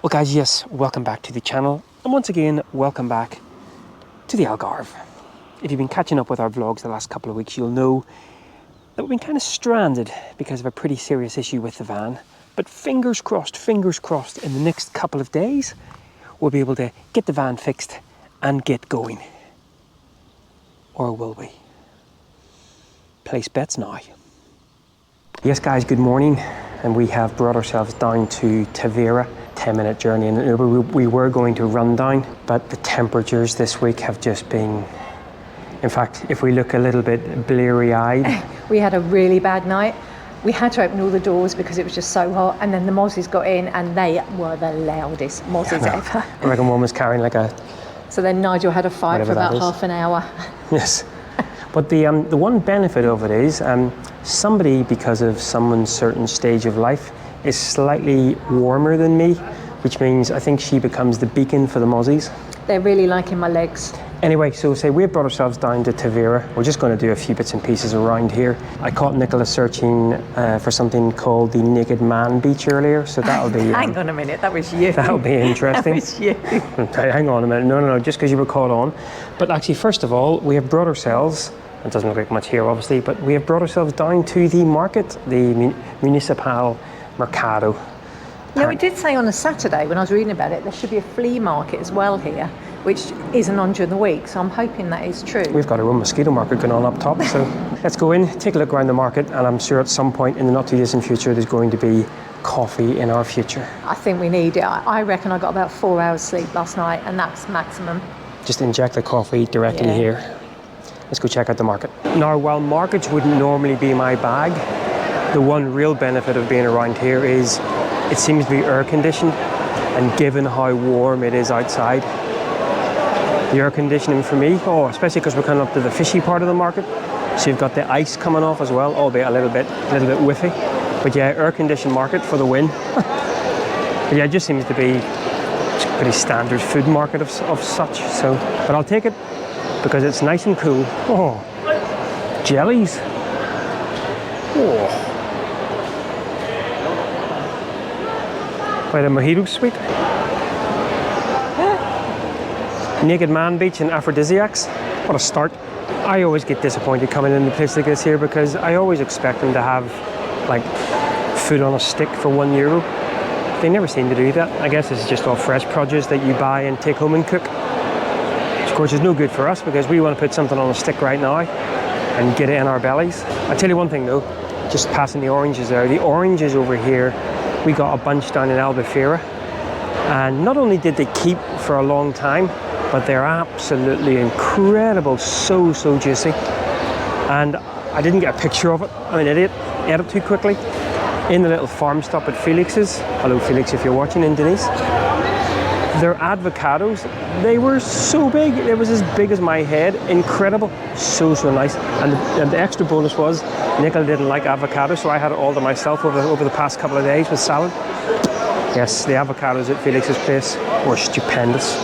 Well guys, yes, welcome back to the channel, and once again, welcome back to the Algarve. If you've been catching up with our vlogs the last couple of weeks, you'll know that we've been kind of stranded because of a pretty serious issue with the van. But fingers crossed, in the next couple of days, we'll be able to get the van fixed and get going. Or will we? Place bets now. Yes guys, good morning. And we have brought ourselves down to Tivera, 10-minute journey in an Uber. We were going to run down, but the temperatures this week have just been, in fact, if we look a little bit bleary-eyed. We had a really bad night. We had to open all the doors because it was just so hot, and then the mozzies got in and they were the loudest mozzies ever. I reckon one was carrying like a... So then Nigel had a fight for about half an hour. Yes. But the one benefit of it is somebody, because of someone's certain stage of life, is slightly warmer than me, which means I think she becomes the beacon for the mozzies. They're really liking my legs. Anyway, so say we've brought ourselves down to Tivera. We're just going to do a few bits and pieces around here. I caught Nicola searching for something called the Naked Man Beach earlier, so that'll be... Hang on a minute, that was you. That'll be interesting. That was you. Hang on a minute, no, just because you were caught on. But actually, first of all, we have brought ourselves, it doesn't look like much here obviously, but we have brought ourselves down to the market, the Municipal Mercado. No, it did say on a Saturday when I was reading about it, there should be a flea market as well here, which isn't on during the week, so I'm hoping that is true. We've got our own mosquito market going on up top, so let's go in, take a look around the market, and I'm sure at some point in the not too distant future there's going to be coffee in our future. I think we need it. I reckon I got about 4 hours sleep last night, and that's maximum. Just inject the coffee directly here. Let's go check out the market. Now, while markets wouldn't normally be my bag, the one real benefit of being around here is it seems to be air conditioned, and given how warm it is outside, the air conditioning for me, especially because we're coming up to the fishy part of the market, so you've got the ice coming off as well, albeit a little bit whiffy. But yeah, air conditioned market for the win. But yeah, it just seems to be a pretty standard food market of such. So, but I'll take it because it's nice and cool. Oh, jellies. Oh. Wait, the mojito's sweet. Naked Man Beach and aphrodisiacs. What a start. I always get disappointed coming into a place like this here because I always expect them to have like food on a stick for €1. They never seem to do that. I guess this is just all fresh produce that you buy and take home and cook. Which of course is no good for us because we want to put something on a stick right now and get it in our bellies. I'll tell you one thing though, just passing the oranges there. The oranges over here, we got a bunch down in Albufeira, and not only did they keep for a long time, but they're absolutely incredible, so juicy. And I didn't get a picture of it, I'm an idiot, ate it too quickly. In the little farm stop at Felix's, hello Felix if you're watching in Denise, their avocados, they were so big, it was as big as my head, incredible, so nice. And the extra bonus was, Nicola didn't like avocado, so I had it all to myself over the past couple of days with salad. Yes, the avocados at Felix's place were stupendous.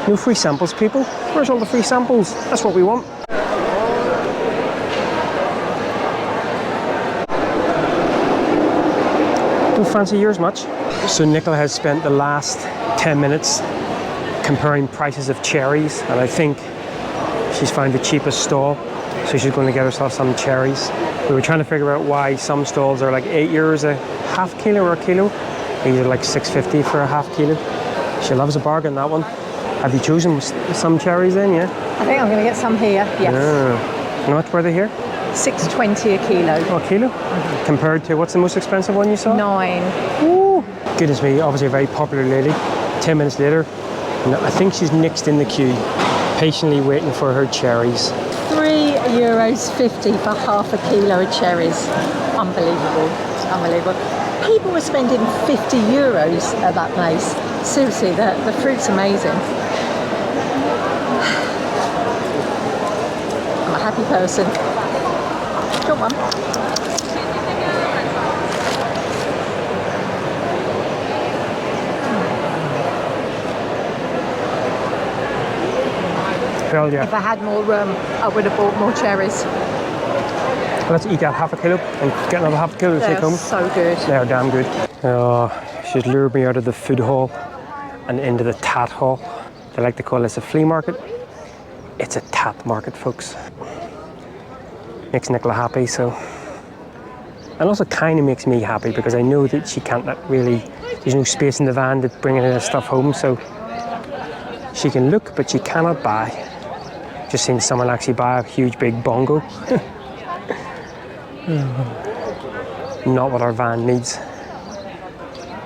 No free samples, people. Where's all the free samples? That's what we want. Don't fancy yours much. So Nicola has spent the last 10 minutes comparing prices of cherries, and I think she's found the cheapest stall, so she's going to get herself some cherries. We were trying to figure out why some stalls are like €8 a half kilo or a kilo. These are like $6.50 for a half kilo. She loves a bargain, that one. Have you chosen some cherries then, yeah? I think I'm going to get some here, yes. Yeah. How much were they here? $6.20 a kilo. Oh, a kilo? Mm-hmm. Compared to, what's the most expensive one you saw? $9. Ooh. Goodness me, obviously a very popular lady. 10 minutes later, and I think she's next in the queue, patiently waiting for her cherries. €3.50 for half a kilo of cherries. Unbelievable. It's unbelievable. People were spending €50 at that place. Seriously, the fruit's amazing. I'm a happy person. Come on. Well, yeah. If I had more room, I would have bought more cherries. Let's eat that half a kilo and get another half a kilo to take home. They're so good. They're damn good. Oh, she's lured me out of the food hall. and into the Tat Hall. They like to call this a flea market. It's a tat market, folks. Makes Nicola happy, so. And also kind of makes me happy because I know that she can't really, there's no space in the van to bring any of the stuff home, so she can look, but she cannot buy. Just seen someone actually buy a huge big bongo. Not what our van needs.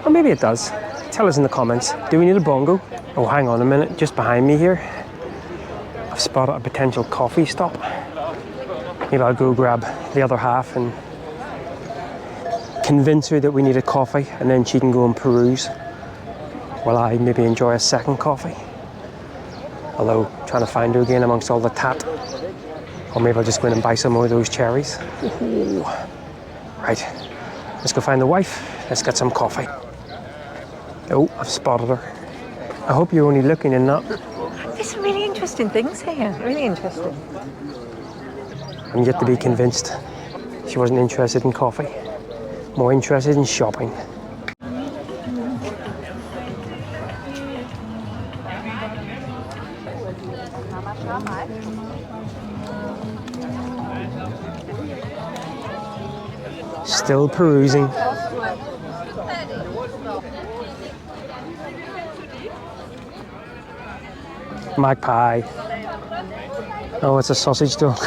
Or maybe it does. Tell us in the comments, do we need a bongo? Oh, hang on a minute, just behind me here, I've spotted a potential coffee stop. Maybe I'll go grab the other half and convince her that we need a coffee, and then she can go and peruse while I maybe enjoy a second coffee. Although, trying to find her again amongst all the tat. Or maybe I'll just go in and buy some more of those cherries. Ooh. Right, let's go find the wife. Let's get some coffee. Oh, I've spotted her. I hope you're only looking and not... There's some really interesting things here, really interesting. I'm yet to be convinced she wasn't interested in coffee. More interested in shopping. Still perusing. Magpie. Oh, it's a sausage dog.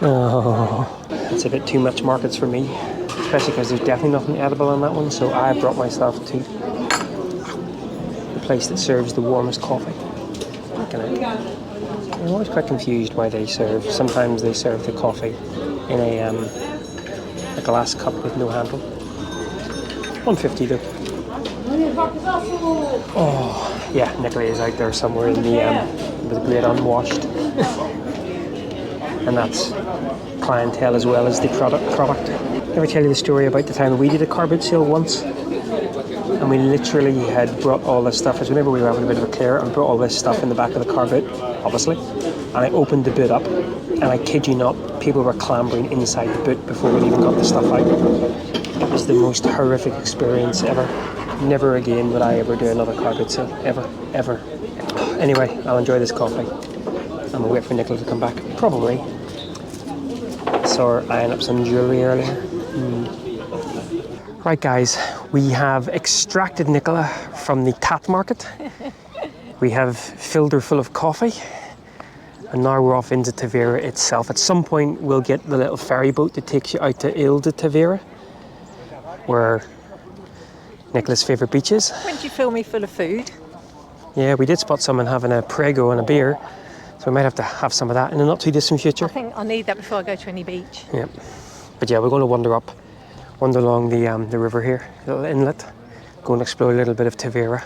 Oh, it's a bit too much markets for me, especially because there's definitely nothing edible on that one. So I brought myself to the place that serves the warmest coffee. I'm always quite confused why they serve. Sometimes they serve the coffee in a glass cup with no handle. $1.50 though. Oh, yeah, Nicola is out there somewhere in the great unwashed. And that's clientele as well as the product. Ever tell you the story about the time we did a car boot sale once? And we literally had brought all this stuff. As whenever we were having a bit of a clear, and brought all this stuff in the back of the car boot, obviously. And I opened the boot up, and I kid you not, people were clambering inside the boot before we even got the stuff out. It was the most horrific experience ever. Never again would I ever do another car boot sale. Ever. Anyway, I'll enjoy this coffee. I'm gonna wait for Nicola to come back. Probably. Saw her eyeing up some jewellery earlier. Right guys, we have extracted Nicola from the Tat Market. We have filled her full of coffee. And now we're off into Tivera itself. At some point we'll get the little ferry boat that takes you out to Tivera, where Nicola's favourite beach is. When did you fill me full of food? Yeah, we did spot someone having a Prego and a beer, so we might have to have some of that in the not too distant future. I think I'll need that before I go to any beach. Yeah, but yeah, we're going to wander along the river here, a little inlet, go and explore a little bit of Tivera,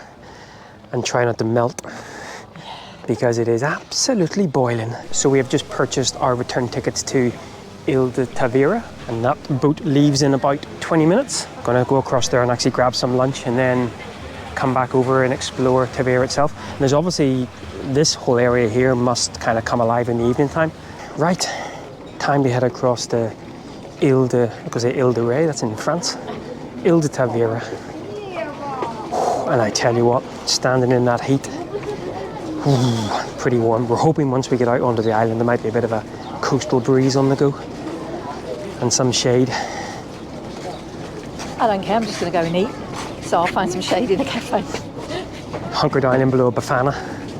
and try not to melt, because it is absolutely boiling. So we have just purchased our return tickets to Tivera, and that boat leaves in about 20 minutes. Gonna go across there and actually grab some lunch and then come back over and explore Tivera itself. And there's obviously, this whole area here must kind of come alive in the evening time. Right, time to head across to Ile-de-Ré, that's in France. Tivera. And I tell you what, standing in that heat, pretty warm. We're hoping once we get out onto the island there might be a bit of a coastal breeze on the go and some shade. I don't care, I'm just going to go and eat. So I'll find some shade in a cafe. Hunker down in below a Bafana.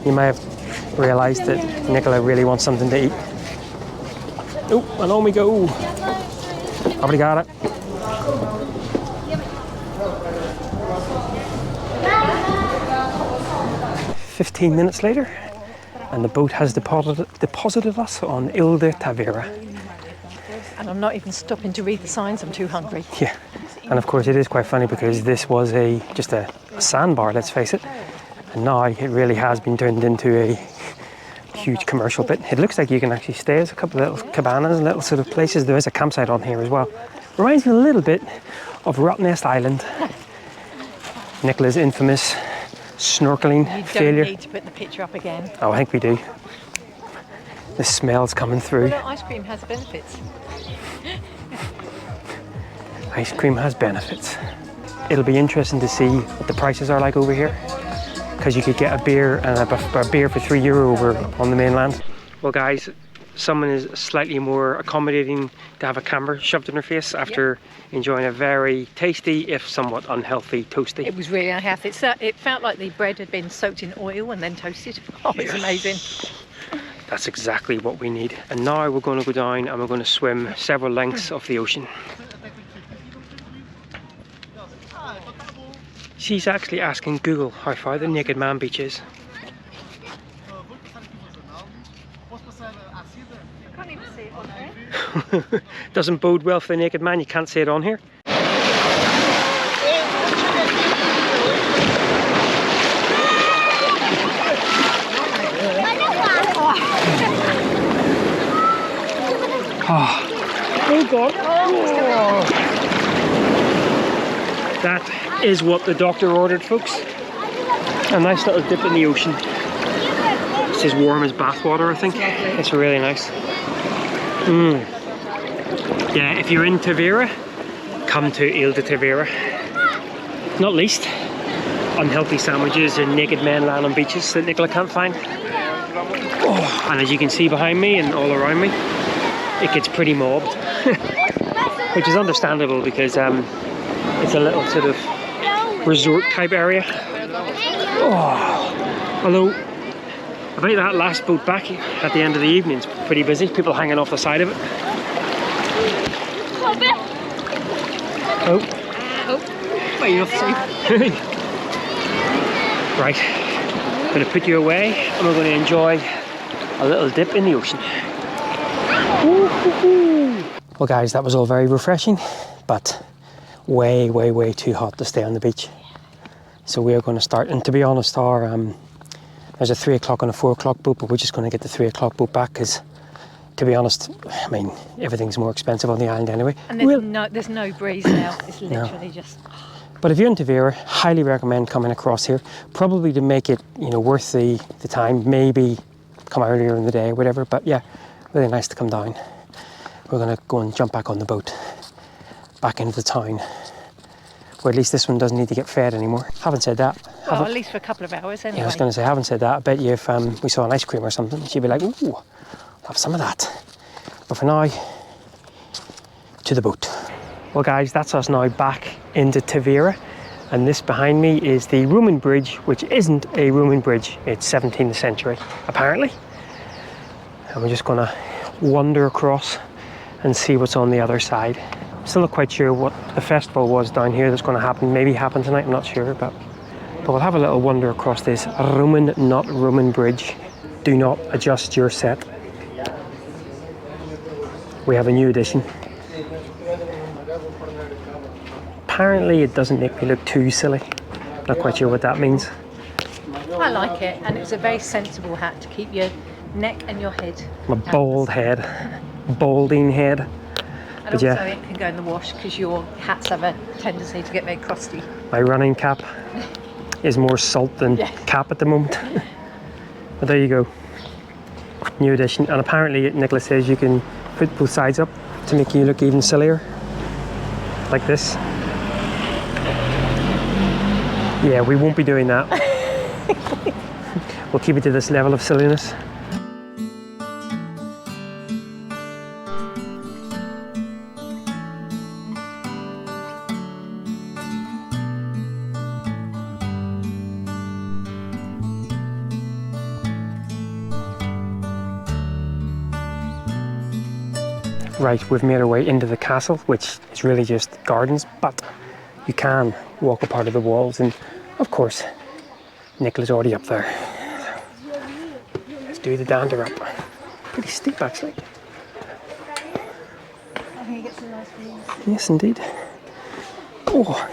You may have realised that Nicola really wants something to eat. Oh, and on we go. Obrigada. 15 minutes later, and the boat has deposited us on Tivera. And I'm not even stopping to read the signs, I'm too hungry. Yeah, and of course it is quite funny because this was just a sandbar, let's face it, and now it really has been turned into a huge commercial bit. It looks like you can actually stay. There's a couple of little cabanas, little sort of places. There is a campsite on here as well. Reminds me a little bit of Rottnest Island. Nicola's infamous snorkeling failure. You don't need to put the picture up again. Oh, I think we do. The smell's coming through. Well, ice cream has benefits. Ice cream has benefits. It'll be interesting to see what the prices are like over here. because you could get a beer and a beer for €3 over on the mainland. Well guys, someone is slightly more accommodating to have a camera shoved in her face after enjoying a very tasty, if somewhat unhealthy, toasty. It was really unhealthy. It felt like the bread had been soaked in oil and then toasted. Oh, it's amazing. That's exactly what we need. And now we're going to go down and we're going to swim several lengths of the ocean. She's actually asking Google how far the Naked Man beach is. I can't even see it on there. Doesn't bode well for the Naked Man, you can't see it on here. Oh God. Oh. That is what the doctor ordered, folks. A nice little dip in the ocean. It's as warm as bathwater, I think. It's really nice. Yeah, if you're in Tivera, come to Tivera. Not least, unhealthy sandwiches and naked men lying on beaches that Nicola can't find. Oh, and as you can see behind me and all around me, it gets pretty mobbed. Which is understandable because it's a little sort of resort type area. Oh, although about that last boat back at the end of the evening, it's pretty busy. People hanging off the side of it. Oh, well, you're safe. Right, I'm going to put you away and we're going to enjoy a little dip in the ocean. Well guys, that was all very refreshing, but way too hot to stay on the beach. So we are going to start, and to be honest, there's a 3 o'clock and a 4 o'clock boat, but we're just going to get the 3 o'clock boat back because, to be honest, I mean, everything's more expensive on the island anyway. And there's no breeze now, it's literally just... But if you're in Tivera, highly recommend coming across here, probably to make it, you know, worth the time. Maybe come earlier in the day or whatever, but yeah, really nice to come down. We're going to go and jump back on the boat, back into the town, where at least this one doesn't need to get fed anymore. Haven't said that. Well, at least for a couple of hours anyway. Yeah, I was going to say, haven't said that. I bet you if we saw an ice cream or something, she'd be like, ooh, I'll have some of that. But for now, to the boat. Well guys, that's us now back into Tivera, and this behind me is the Roman bridge, which isn't a Roman bridge. It's 17th century, apparently. And we're just going to wander across and see what's on the other side. Still not quite sure what the festival was down here that's going to happen. Maybe happen tonight, I'm not sure, but we'll have a little wander across this Roman, not Roman bridge. Do not adjust your set. We have a new addition. Apparently it doesn't make me look too silly. Not quite sure what that means. I like it, and it's a very sensible hat to keep your neck and your head. My bald head. Balding head. And but also yeah, it can go in the wash because your hats have a tendency to get very crusty. my running cap is more salt than cap at the moment. But there you go. New addition. And apparently Nicola says you can put both sides up to make you look even sillier. Like this. Yeah, we won't be doing that. We'll keep it to this level of silliness. Right, we've made our way into the castle, which is really just gardens, but you can walk a part of the walls, and of course, Nicola's already up there. Let's do the dander up. Pretty steep, actually. I think it's a nice view. Yes, indeed. Oh.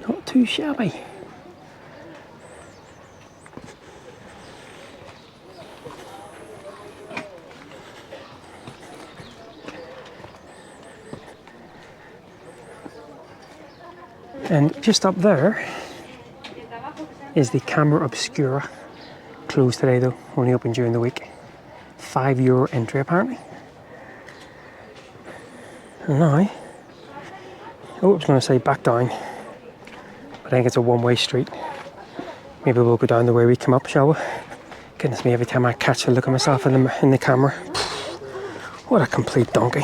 Not too shabby. And just up there is the Camera Obscura. Closed today though, only open during the week. €5 entry apparently. And now Oh, I was going to say back down. I think it's a one-way street. Maybe we'll go down the way we came up, shall we? Goodness me, every time I catch a look at myself in the camera. What a complete donkey.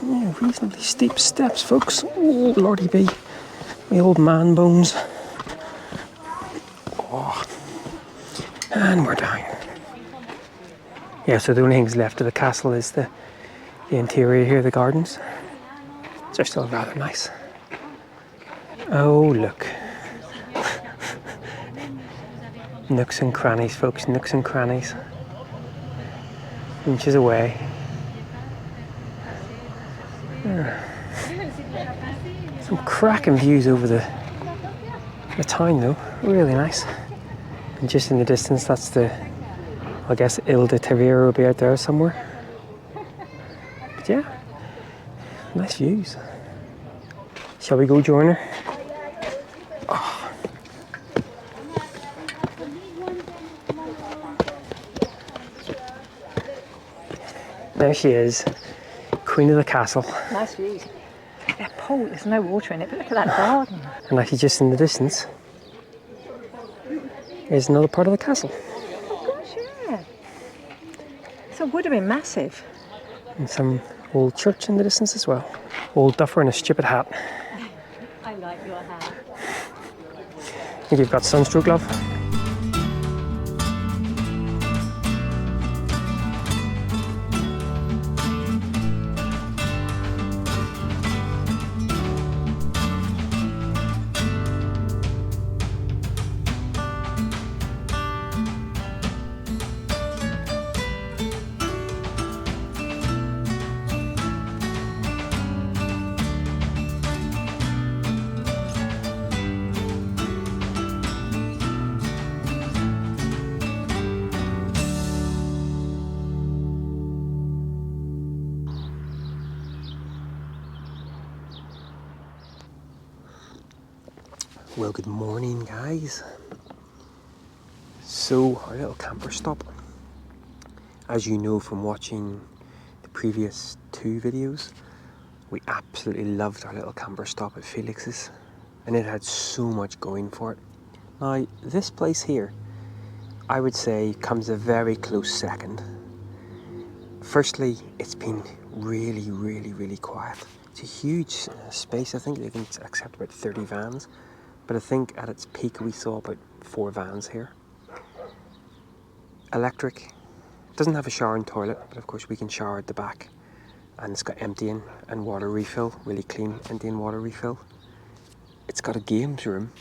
Yeah, reasonably steep steps, folks. Oh, lordy be. My old man bones. Oh. And we're down. Yeah, so the only things left of the castle is the interior here, the gardens. They're still rather nice. Oh, look. Nooks and crannies, folks, nooks and crannies. Inches away. Some cracking views over the town though, really nice. And just in the distance, that's the, I guess, Tivera will be out there somewhere. But yeah, nice views. Shall we go join her? Oh. There she is, queen of the castle. Nice views. That pool, there's no water in it, but look at that garden. And actually just in the distance is another part of the castle. Oh gosh, yeah. So it would have been massive. And some old church in the distance as well. Old duffer in a stupid hat. I like your hat. I think you've got sunstroke, love. Well, good morning, guys. So, our little camper stop. As you know from watching the previous two videos, we absolutely loved our little camper stop at Felix's, and it had so much going for it. Now, this place here, I would say, comes a very close second. Firstly, it's been really quiet. It's a huge space. I think they can accept about 30 vans. But I think at its peak we saw about 4 vans here. Electric. Doesn't have a shower and toilet, but of course we can shower at the back. And it's got emptying and water refill, really clean emptying water refill. It's got a games room,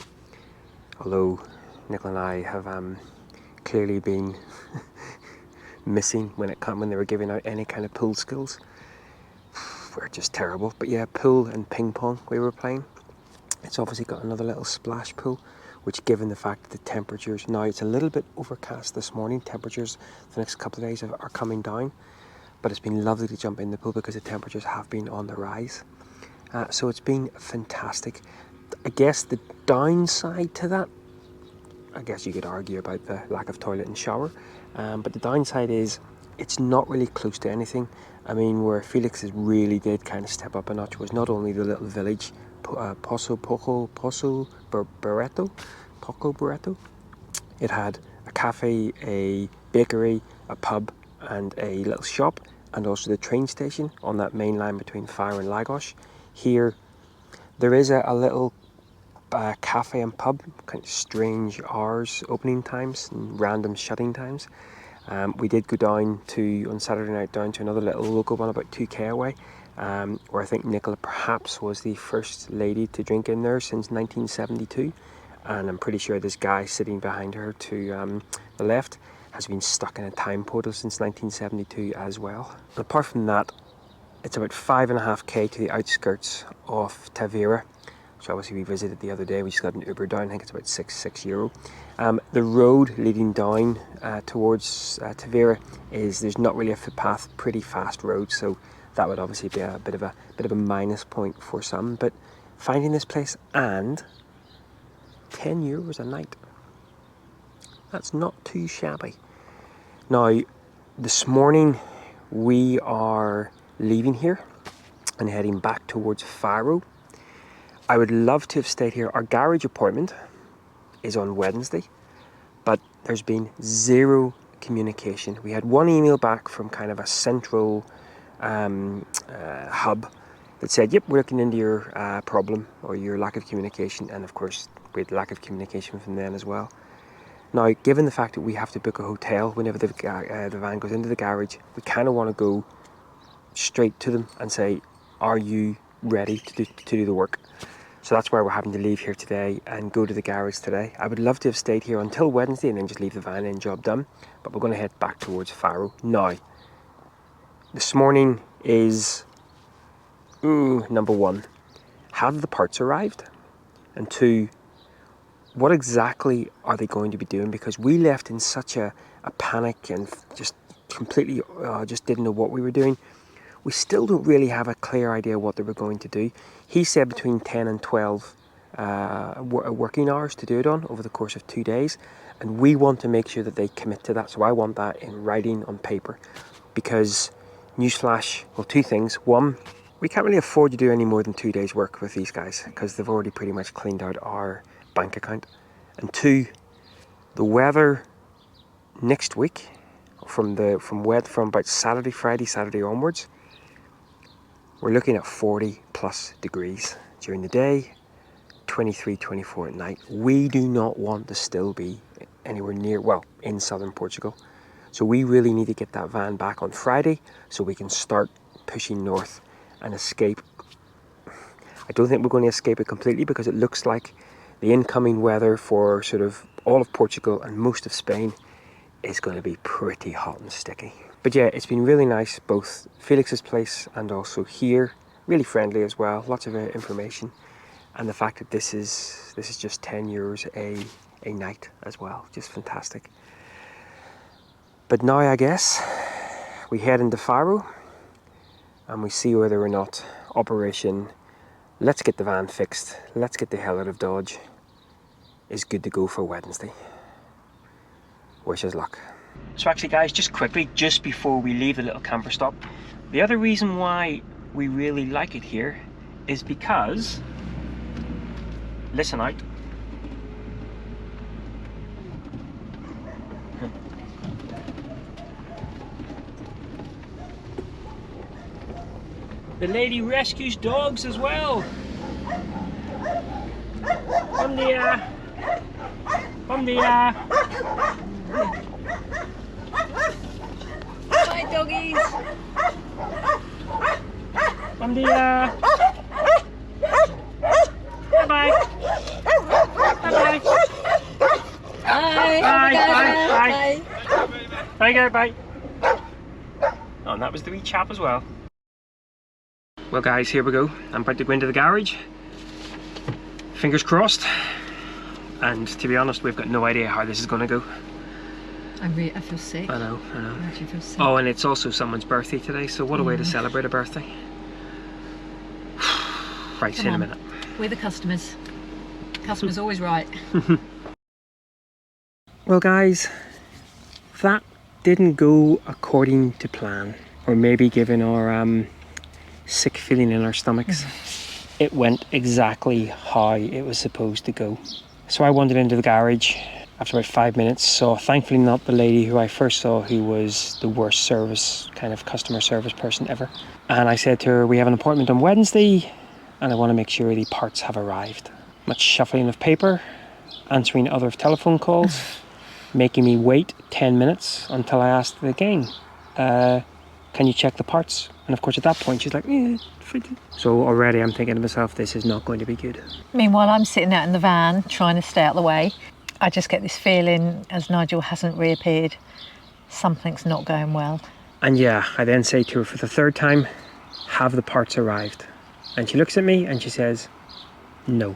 although Nicola and I have clearly been missing when they were giving out any kind of pool skills. We're just terrible. But yeah, pool and ping pong we were playing. It's obviously got another little splash pool, which given the fact that the temperatures, now it's a little bit overcast this morning, temperatures the next couple of days are coming down, but it's been lovely to jump in the pool because the temperatures have been on the rise. So it's been fantastic. I guess the downside to that, I guess you could argue about the lack of toilet and shower, but the downside is it's not really close to anything. I mean, where Felix's really did kind of step up a notch was not only the little village, Poco Barreto. It had a cafe, a bakery, a pub, and a little shop, and also the train station on that main line between Fire and Lagos. Here, there is a little cafe and pub, kind of strange hours, opening times, and random shutting times. We did go down on Saturday night down to another little local one about 2k away. Where I think Nicola perhaps was the first lady to drink in there since 1972, and I'm pretty sure this guy sitting behind her to the left has been stuck in a time portal since 1972 as well. And apart from that, it's about 5.5k to the outskirts of Tivera, which obviously we visited the other day. We just got an Uber down. I think it's about €6. The road leading down towards Tivera there's not really a footpath, pretty fast road, so that would obviously be a bit of a minus point for some. But finding this place, and €10 a night, that's not too shabby. Now, this morning we are leaving here and heading back towards Faro. I would love to have stayed here. Our garage appointment is on Wednesday, but there's been zero communication. We had one email back from kind of a central hub that said, yep, we're looking into your problem or your lack of communication. And of course, we had lack of communication from them as well. Now, given the fact that we have to book a hotel whenever the van goes into the garage, we kind of want to go straight to them and say, are you ready to do the work? So that's why we're having to leave here today and go to the garage today. I would love to have stayed here until Wednesday and then just leave the van in, job done. But we're going to head back towards Faro. Now, this morning is, number one, have the parts arrived? And two, what exactly are they going to be doing? Because we left in such a panic and just completely just didn't know what we were doing. We still don't really have a clear idea what they were going to do. He said between 10 and 12 working hours to do it on over the course of 2 days. And we want to make sure that they commit to that. So I want that in writing on paper. Because, newsflash, well, two things. One, we can't really afford to do any more than 2 days work with these guys because they've already pretty much cleaned out our bank account. And two, the weather next week, from about Friday, Saturday onwards, we're looking at 40 plus degrees during the day, 23, 24 at night. We do not want to still be anywhere near, well, in southern Portugal. So we really need to get that van back on Friday so we can start pushing north and escape. I don't think we're going to escape it completely because it looks like the incoming weather for sort of all of Portugal and most of Spain is going to be pretty hot and sticky. But yeah, it's been really nice, both Felix's place and also here. Really friendly as well, lots of information. And the fact that this is just €10 a night as well, just fantastic. But now I guess we head into Faro and we see whether or not Operation Let's Get the Van Fixed, Let's Get the Hell Out of Dodge is good to go for Wednesday. Wish us luck. So actually guys, just quickly, just before we leave the little camper stop, the other reason why we really like it here is because, listen out, the lady rescues dogs as well. Bom dia. Bom dia. Hi doggies. Bom dia. Bye bye. Bye bye. Bye. Bye. Bye. Bye. Bye. Oh, and that was the wee chap as well. Well guys, here we go. I'm about to go into the garage. Fingers crossed. And to be honest, we've got no idea how this is going to go. I feel sick. I know. I actually feel sick. Oh, and it's also someone's birthday today, so what a way to celebrate a birthday. Right, see you in a minute. We're the customers. Customers always right. Well guys, that didn't go according to plan. Or maybe given our sick feeling in our stomachs. It went exactly how it was supposed to go. So I wandered into the garage after about 5 minutes, saw thankfully not the lady who I first saw, who was the worst customer service person ever. And I said to her, we have an appointment on Wednesday and I want to make sure the parts have arrived. Much shuffling of paper, answering other telephone calls, making me wait 10 minutes until I asked her again, can you check the parts? And of course at that point she's like, yeah. So already I'm thinking to myself, this is not going to be good. Meanwhile, I'm sitting out in the van trying to stay out of the way. I just get this feeling, as Nigel hasn't reappeared, something's not going well. And yeah, I then say to her for the third time, have the parts arrived? And she looks at me and she says, no,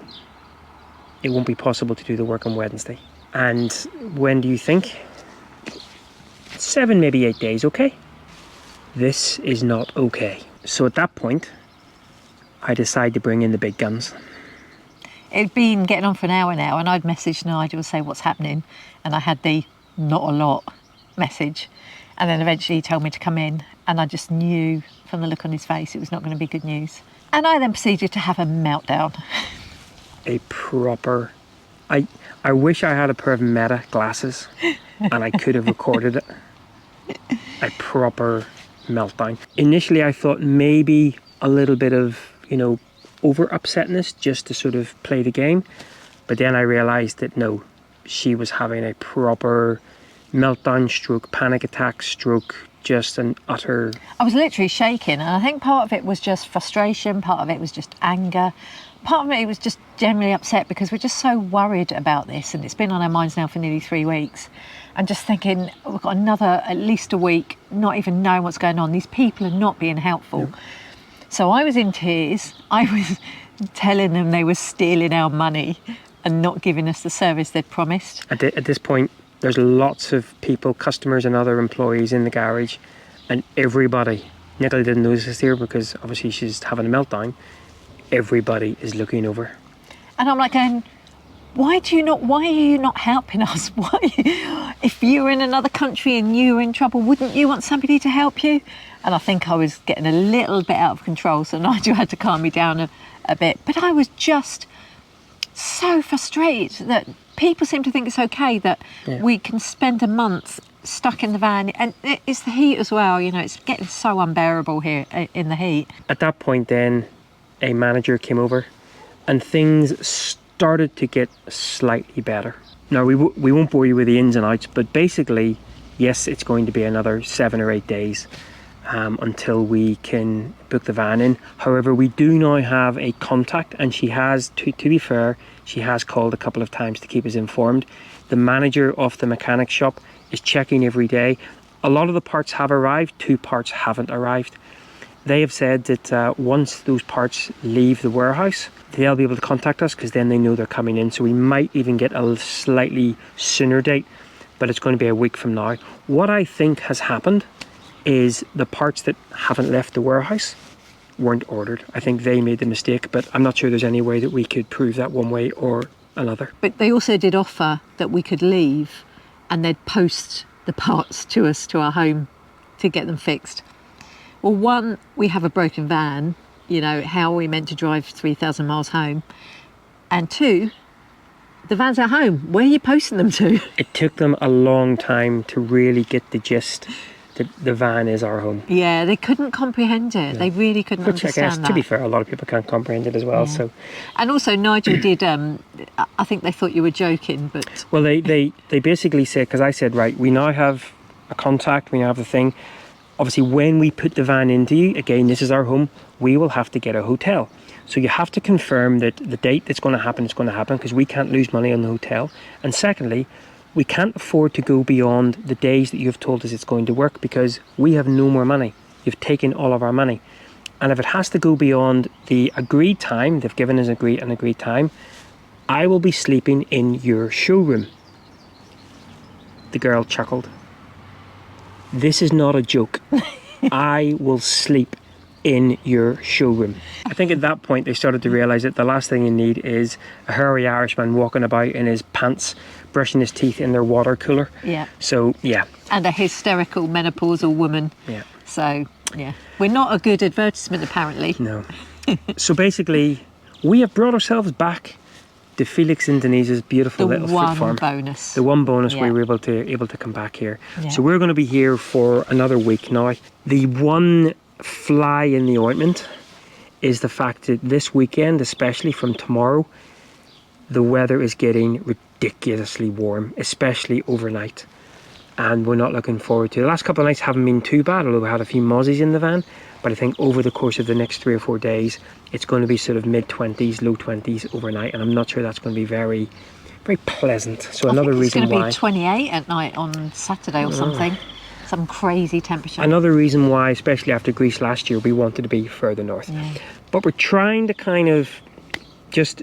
it won't be possible to do the work on Wednesday. And when do you think? 7, maybe 8 days, okay? This is not okay. So at that point, I decide to bring in the big guns. It'd been getting on for an hour now, and I'd messaged Nigel to say what's happening, and I had the not a lot message. And then eventually he told me to come in, and I just knew from the look on his face it was not going to be good news. And I then proceeded to have a meltdown. A proper... I wish I had a pair of Meta glasses and I could have recorded it. A proper meltdown. Initially I thought maybe a little bit of, over upsetness just to sort of play the game. But then I realised that no, she was having a proper meltdown stroke, panic attack stroke, just an utter... I was literally shaking, and I think part of it was just frustration, part of it was just anger, part of it was just generally upset because we're just so worried about this, and it's been on our minds now for nearly 3 weeks. And just thinking, we've got another at least a week, not even knowing what's going on. These people are not being helpful. Yeah. So I was in tears. I was telling them they were stealing our money and not giving us the service they'd promised. At this point, there's lots of people, customers and other employees in the garage, and everybody, Nicola didn't notice this here because obviously she's having a meltdown, everybody is looking over. And I'm like going, why are you not helping us? Why? If you were in another country and you were in trouble, wouldn't you want somebody to help you? And I think I was getting a little bit out of control, so Nigel had to calm me down a bit. But I was just so frustrated that people seem to think it's okay that we can spend a month stuck in the van, and it's the heat as well, it's getting so unbearable here in the heat. At that point then, a manager came over and things started to get slightly better. Now we won't bore you with the ins and outs, but basically, yes, it's going to be another 7 or 8 days until we can book the van in. However, we do now have a contact, and she has, to be fair, she has called a couple of times to keep us informed. The manager of the mechanic shop is checking every day. A lot of the parts have arrived, 2 parts haven't arrived. They have said that once those parts leave the warehouse, they'll be able to contact us because then they know they're coming in. So we might even get a slightly sooner date, but it's going to be a week from now. What I think has happened is the parts that haven't left the warehouse weren't ordered. I think they made the mistake, but I'm not sure there's any way that we could prove that one way or another. But they also did offer that we could leave and they'd post the parts to us, to our home, to get them fixed. Well, one, we have a broken van, how are we meant to drive 3,000 miles home? And 2, the van's at home. Where are you posting them to? It took them a long time to really get the gist that the van is our home. Yeah, they couldn't comprehend it. Yeah. They really couldn't understand that. To be fair, a lot of people can't comprehend it as well. Yeah. So, and also Nigel did, I think they thought you were joking, but... Well, they basically said, because I said, right, we now have a contact, we now have the thing. Obviously, when we put the van into you, again, this is our home, we will have to get a hotel. So you have to confirm that the date that's going to happen is going to happen, because we can't lose money on the hotel. And secondly, we can't afford to go beyond the days that you've told us it's going to work, because we have no more money. You've taken all of our money. And if it has to go beyond the agreed time, they've given us an agreed time, I will be sleeping in your showroom. The girl chuckled. This is not a joke. I will sleep in your showroom. I think at that point they started to realise that the last thing you need is a hairy Irishman walking about in his pants, brushing his teeth in their water cooler. Yeah. So, yeah. And a hysterical menopausal woman. Yeah. So, yeah. We're not a good advertisement, apparently. No. So basically, we have brought ourselves back to Felix Indonesia's beautiful little fruit farm. The one bonus we were able to come back here. Yeah. So we're going to be here for another week now. The one fly in the ointment is the fact that this weekend, especially from tomorrow, the weather is getting ridiculously warm, especially overnight. And we're not looking forward to it. The last couple of nights haven't been too bad, although we had a few mozzies in the van. But I think over the course of the next 3 or 4 days, it's going to be sort of mid-20s, low 20s overnight. And I'm not sure that's going to be very, very pleasant. So another reason why... It's going to be 28 at night on Saturday or something. Some crazy temperature. Another reason why, especially after Greece last year, we wanted to be further north. Yeah. But we're trying to kind of just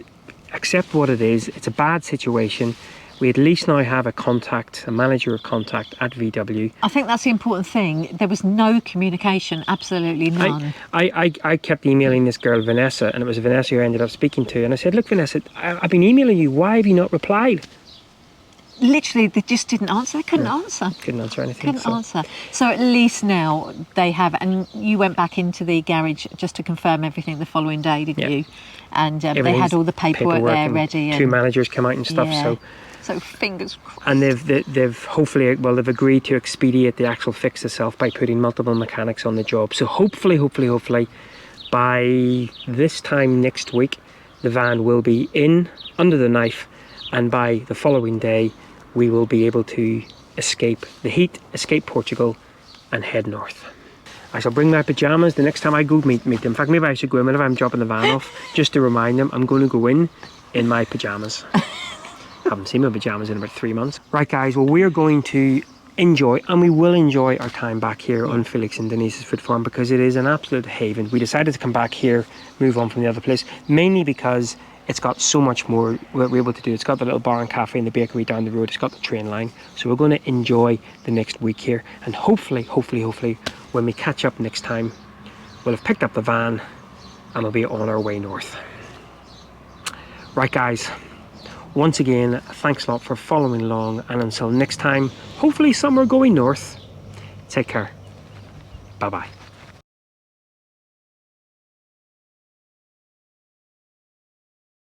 accept what it is. It's a bad situation. We at least now have a manager of contact at VW. I think that's the important thing. There was no communication, absolutely none. I kept emailing this girl, Vanessa, and it was Vanessa who I ended up speaking to. And I said, look, Vanessa, I've been emailing you. Why have you not replied? literally, they just didn't answer. They couldn't answer. Couldn't answer anything. Couldn't answer. So at least now they have, and you went back into the garage just to confirm everything the following day, didn't you? And they had all the paperwork there ready. Two managers come out and stuff. Yeah. So fingers crossed. And they've hopefully, well, they've agreed to expedite the actual fix itself by putting multiple mechanics on the job. So hopefully, by this time next week, the van will be in under the knife, and by the following day, we will be able to escape the heat, escape Portugal, and head north. I shall bring my pyjamas the next time I go meet them. In fact, maybe I should go in whenever I'm dropping the van off, just to remind them I'm going to go in my pyjamas. Haven't seen my pyjamas in about 3 months. Right, guys, well, we're going to enjoy, and we will enjoy our time back here on Felix and Denise's Food Farm, because it is an absolute haven. We decided to come back here, move on from the other place, mainly because it's got so much more we're able to do. It's got the little bar and cafe and the bakery down the road. It's got the train line. So we're going to enjoy the next week here. And hopefully, when we catch up next time, we'll have picked up the van and we'll be on our way north. Right, guys. Once again, thanks a lot for following along. And until next time, hopefully somewhere going north, take care. Bye-bye.